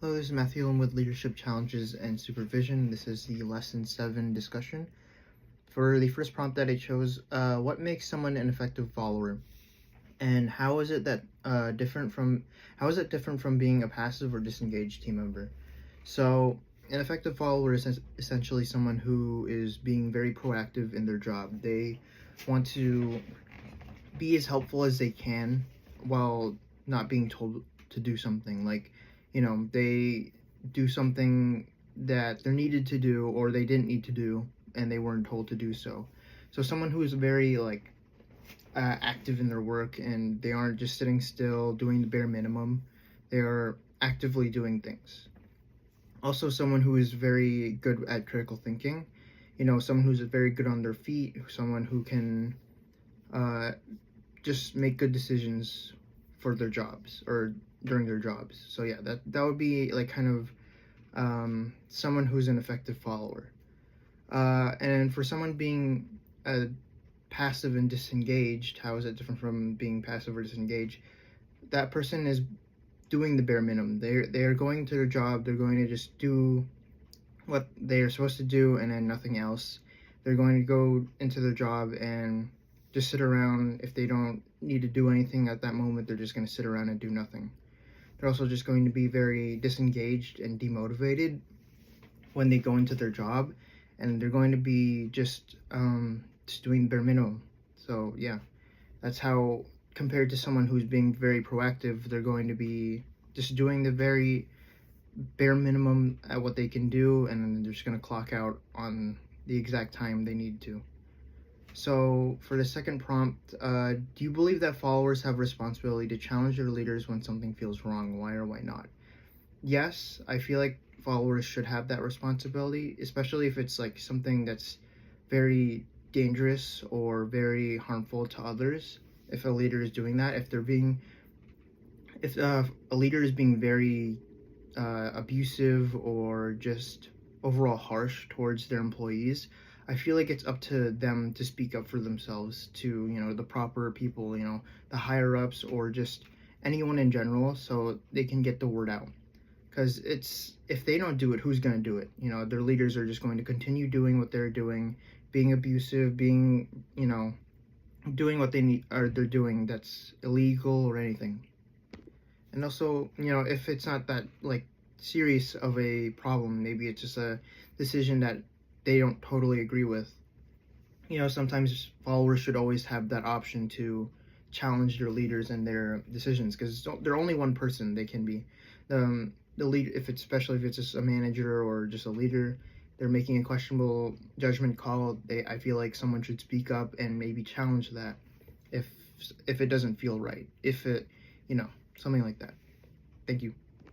Hello, this is Matthew. I'm with Leadership Challenges and Supervision. This is the Lesson 7 discussion. For the first prompt that I chose, what makes someone an effective follower? And how is it different from being a passive or disengaged team member? So, an effective follower is essentially someone who is being very proactive in their job. They want to be as helpful as they can while not being told to do something. Like, they do something that they're needed to do or they didn't need to do and they weren't told to do so. So someone who is very active in their work, and they aren't just sitting still doing the bare minimum. They are actively doing things. Also, someone who is very good at critical thinking. Someone who's very good on their feet. Someone who can uh, just make good decisions for their jobs or during their jobs. So yeah, that would be like kind of someone who's an effective follower. And for someone being passive and disengaged, how is it different from being passive or disengaged? That person is doing the bare minimum. They're going to their job. They're going to just do what they are supposed to do and then nothing else. They're going to go into their job and just sit around. If they don't need to do anything at that moment, they're just going to sit around and do nothing. They're also just going to be very disengaged and demotivated when they go into their job, and they're going to be just doing bare minimum. So yeah, that's how, compared to someone who's being very proactive, they're going to be just doing the very bare minimum at what they can do, and then they're just going to clock out on the exact time they need to. So for the second prompt, do you believe that followers have responsibility to challenge their leaders when something feels wrong? Why or why not? Yes, I feel like followers should have that responsibility, especially if it's like something that's very dangerous or very harmful to others. If a leader is doing that, if a leader is being very abusive or just overall harsh towards their employees, I feel like it's up to them to speak up for themselves to, the proper people, the higher ups or just anyone in general, so they can get the word out. Because if they don't do it, who's going to do it? Their leaders are just going to continue doing what they're doing, being abusive, doing what they're doing that's illegal or anything. And also, if it's not that like serious of a problem, maybe it's just a decision that they don't totally agree with. Sometimes followers should always have that option to challenge their leaders and their decisions, because they're only one person. They can be the lead, especially if it's just a manager or just a leader. They're making a questionable judgment call. I feel like someone should speak up and maybe challenge that if it doesn't feel right. If it, something like that. Thank you.